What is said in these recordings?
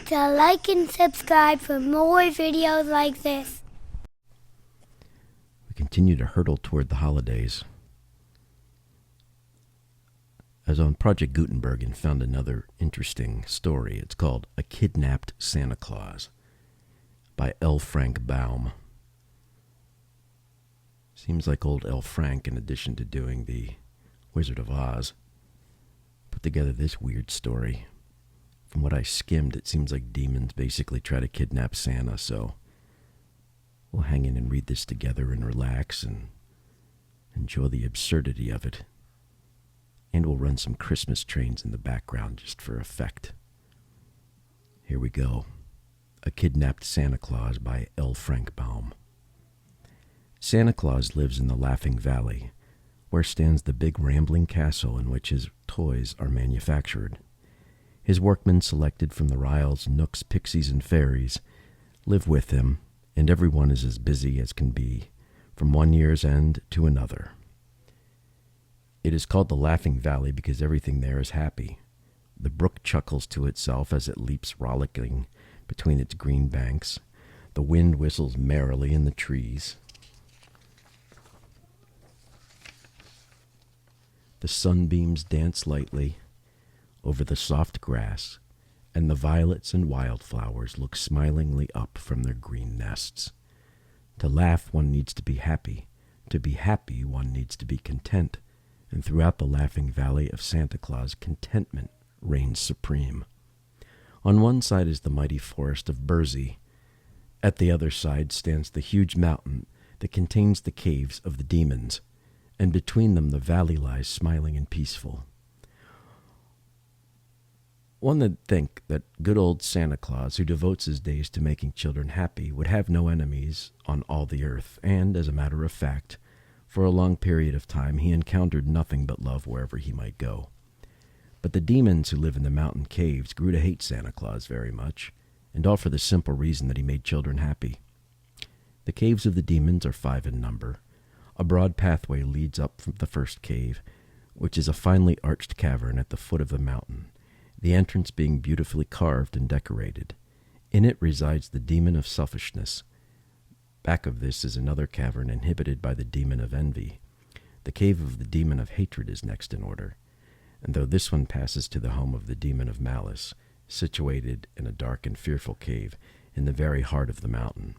to like and subscribe for more videos like this. We continue to hurtle toward the holidays. I was on Project Gutenberg and found another interesting story. It's called A Kidnapped Santa Claus by L. Frank Baum. Seems like old L. Frank, in addition to doing the Wizard of Oz, put together this weird story. From what I skimmed, it seems like demons basically try to kidnap Santa, so we'll hang in and read this together and relax and enjoy the absurdity of it. And we'll run some Christmas trains in the background just for effect. Here we go. A Kidnapped Santa Claus by L. Frank Baum. Santa Claus lives in the Laughing Valley, where stands the big rambling castle in which his toys are manufactured. His workmen, selected from the Ryls, Knooks, Pixies, and Fairies, live with him, and everyone is as busy as can be, from one year's end to another. It is called the Laughing Valley because everything there is happy. The brook chuckles to itself as it leaps rollicking between its green banks. The wind whistles merrily in the trees. The sunbeams dance lightly over the soft grass, and the violets and wildflowers look smilingly up from their green nests. To laugh, one needs to be happy. To be happy, one needs to be content. And throughout the Laughing Valley of Santa Claus, contentment reigns supreme. On one side is the mighty forest of Burzee. At the other side stands the huge mountain that contains the caves of the demons, and between them the valley lies smiling and peaceful. One would think that good old Santa Claus, who devotes his days to making children happy, would have no enemies on all the earth, and, as a matter of fact, for a long period of time he encountered nothing but love wherever he might go. But the demons who live in the mountain caves grew to hate Santa Claus very much, and all for the simple reason that he made children happy. The caves of the demons are 5 in number. A broad pathway leads up from the first cave, which is a finely arched cavern at the foot of the mountain, the entrance being beautifully carved and decorated. In it resides the demon of selfishness. Back of this is another cavern inhabited by the demon of envy. The cave of the demon of hatred is next in order, and though this one passes to the home of the demon of malice, situated in a dark and fearful cave in the very heart of the mountain.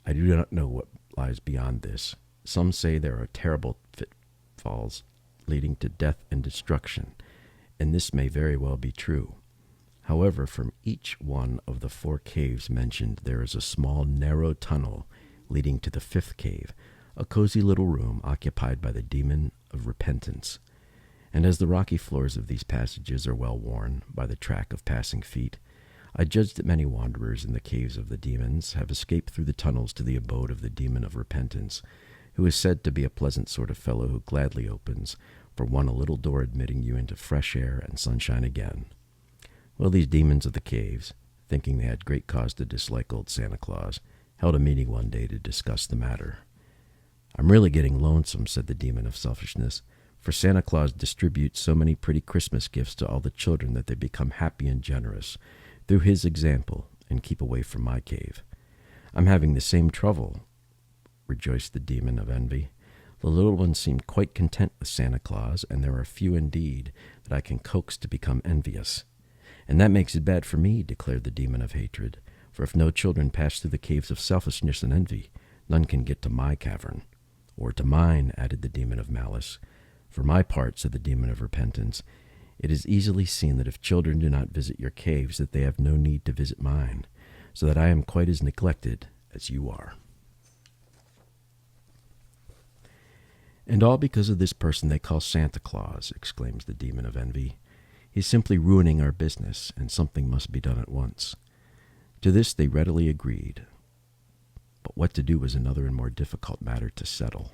I do not know what lies beyond this. Some say there are terrible pitfalls leading to death and destruction, and this may very well be true. However, from each one of the 4 caves mentioned, there is a small, narrow tunnel leading to the 5th cave, a cozy little room occupied by the demon of repentance. And as the rocky floors of these passages are well worn by the track of passing feet, I judge that many wanderers in the caves of the demons have escaped through the tunnels to the abode of the demon of repentance, who is said to be a pleasant sort of fellow who gladly opens for one a little door admitting you into fresh air and sunshine again. Well, these demons of the caves, thinking they had great cause to dislike old Santa Claus, held a meeting one day to discuss the matter. "I'm really getting lonesome," said the demon of selfishness, "for Santa Claus distributes so many pretty Christmas gifts to all the children that they become happy and generous through his example and keep away from my cave. I'm having the same trouble," rejoiced the demon of envy. "The little ones seem quite content with Santa Claus, and there are few indeed that I can coax to become envious. And that makes it bad for me," declared the demon of hatred, "for if no children pass through the caves of selfishness and envy, none can get to my cavern." "Or to mine," added the demon of malice. "For my part," said the demon of repentance, "it is easily seen that if children do not visit your caves, that they have no need to visit mine, so that I am quite as neglected as you are." "And all because of this person they call Santa Claus," exclaims the demon of envy. "He's simply ruining our business, and something must be done at once." To this they readily agreed. But what to do was another and more difficult matter to settle.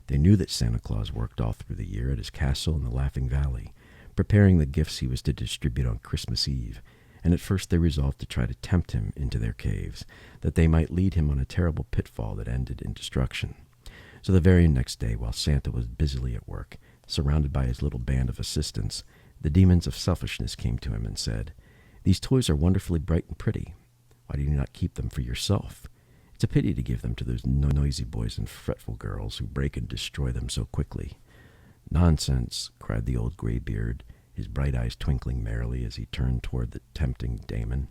They knew that Santa Claus worked all through the year at his castle in the Laughing Valley, preparing the gifts he was to distribute on Christmas Eve, and at first they resolved to try to tempt him into their caves, that they might lead him on a terrible pitfall that ended in destruction. So the very next day, while Santa was busily at work, surrounded by his little band of assistants, the demons of selfishness came to him and said, These toys are wonderfully bright and pretty. Why do you not keep them for yourself? It's a pity to give them to those noisy boys and fretful girls who break and destroy them so quickly." "Nonsense," cried the old graybeard, his bright eyes twinkling merrily as he turned toward the tempting Damon.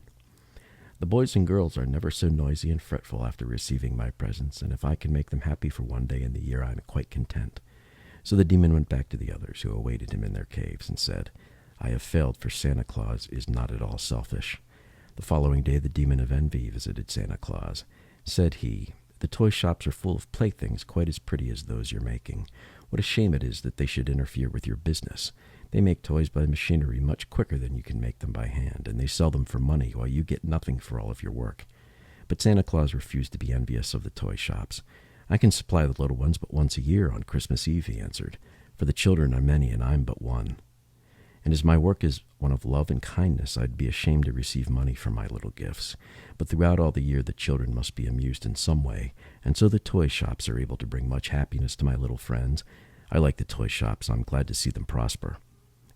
"The boys and girls are never so noisy and fretful after receiving my presents, and if I can make them happy for one day in the year, I am quite content." So the demon went back to the others, who awaited him in their caves, and said, "I have failed, for Santa Claus is not at all selfish." The following day the demon of envy visited Santa Claus. Said he, "The toy shops are full of playthings quite as pretty as those you're making. What a shame it is that they should interfere with your business. They make toys by machinery much quicker than you can make them by hand, and they sell them for money while you get nothing for all of your work." But Santa Claus refused to be envious of the toy shops. "I can supply the little ones but once a year on Christmas Eve," he answered, "for the children are many and I'm but one. And as my work is one of love and kindness, I'd be ashamed to receive money for my little gifts. But throughout all the year the children must be amused in some way, and so the toy shops are able to bring much happiness to my little friends. I like the toy shops. I'm glad to see them prosper."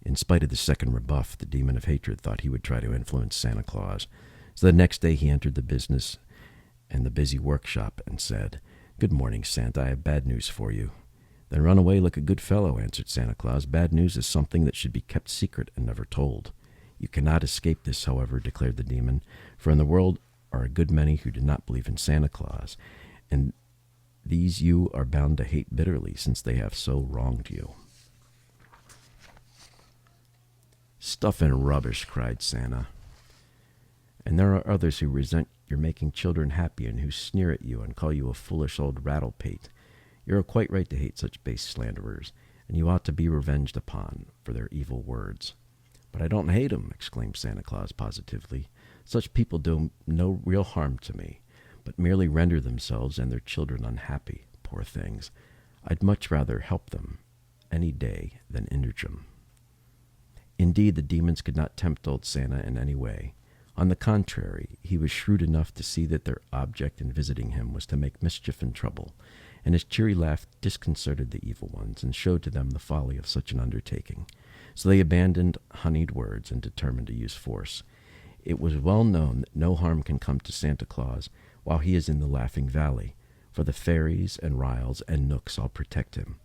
In spite of the second rebuff, the demon of hatred thought he would try to influence Santa Claus. So the next day he entered the business and the busy workshop and said, "Good morning, Santa. I have bad news for you." "Then run away like a good fellow," answered Santa Claus. "Bad news is something that should be kept secret and never told." "You cannot escape this, however," declared the demon, "for in the world are a good many who do not believe in Santa Claus, and these you are bound to hate bitterly since they have so wronged you." "Stuff and rubbish," cried Santa. "And there are others who resent your making children happy and who sneer at you and call you a foolish old rattle-pate. You are quite right to hate such base slanderers, and you ought to be revenged upon for their evil words." "But I don't hate 'em," exclaimed Santa Claus positively. "Such people do no real harm to me, but merely render themselves and their children unhappy. Poor things. I'd much rather help them any day than injure them." Indeed, the demons could not tempt old Santa in any way. On the contrary, he was shrewd enough to see that their object in visiting him was to make mischief and trouble, and his cheery laugh disconcerted the evil ones and showed to them the folly of such an undertaking. So they abandoned honeyed words and determined to use force. It was well known that no harm can come to Santa Claus while he is in the Laughing Valley, for the fairies and Ryls and Knooks all protect him.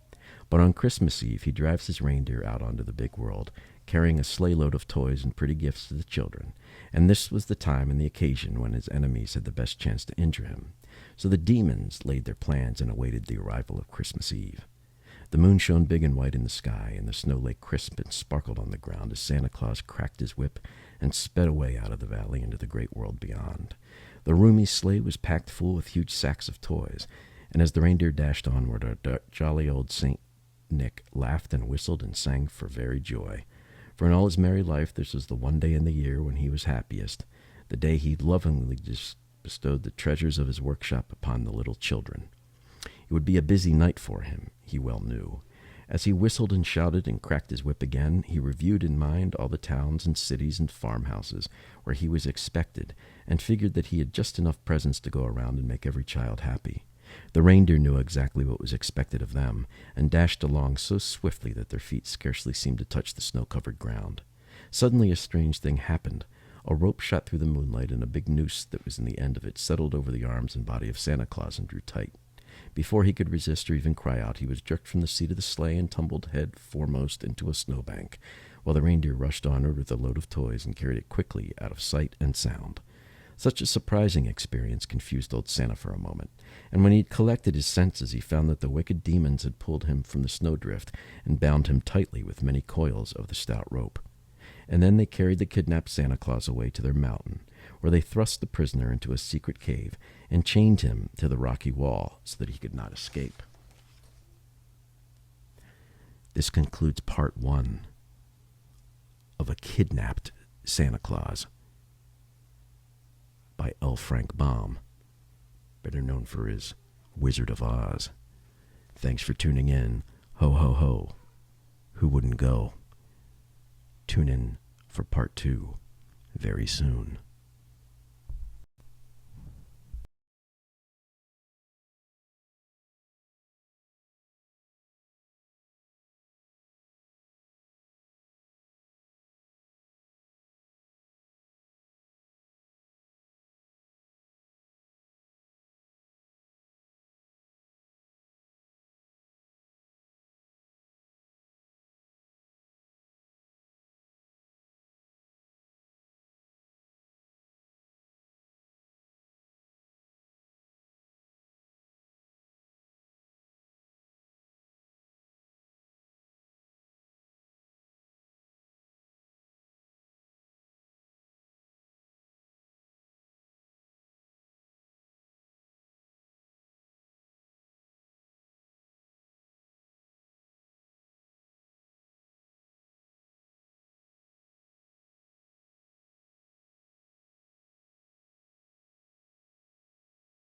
But on Christmas Eve he drives his reindeer out onto the big world, carrying a sleigh load of toys and pretty gifts to the children, and this was the time and the occasion when his enemies had the best chance to injure him. So the demons laid their plans and awaited the arrival of Christmas Eve. The moon shone big and white in the sky, and the snow lay crisp and sparkled on the ground as Santa Claus cracked his whip and sped away out of the valley into the great world beyond. The roomy sleigh was packed full with huge sacks of toys, and as the reindeer dashed onward, our jolly old Saint Nick laughed and whistled and sang for very joy. For in all his merry life, this was the one day in the year when he was happiest, the day he lovingly bestowed the treasures of his workshop upon the little children. It would be a busy night for him, he well knew. As he whistled and shouted and cracked his whip again, he reviewed in mind all the towns and cities and farmhouses where he was expected, and figured that he had just enough presents to go around and make every child happy. The reindeer knew exactly what was expected of them, and dashed along so swiftly that their feet scarcely seemed to touch the snow-covered ground. Suddenly a strange thing happened. A rope shot through the moonlight, and a big noose that was in the end of it settled over the arms and body of Santa Claus and drew tight. Before he could resist or even cry out, he was jerked from the seat of the sleigh and tumbled head foremost into a snowbank, while the reindeer rushed onward with a load of toys and carried it quickly out of sight and sound. Such a surprising experience confused old Santa for a moment, and when he had collected his senses, he found that the wicked demons had pulled him from the snowdrift and bound him tightly with many coils of the stout rope. And then they carried the kidnapped Santa Claus away to their mountain, where they thrust the prisoner into a secret cave and chained him to the rocky wall so that he could not escape. This concludes part 1 of A Kidnapped Santa Claus by L. Frank Baum, better known for his Wizard of Oz. Thanks for tuning in. Ho, ho, ho. Who wouldn't go? Tune in for part 2 very soon.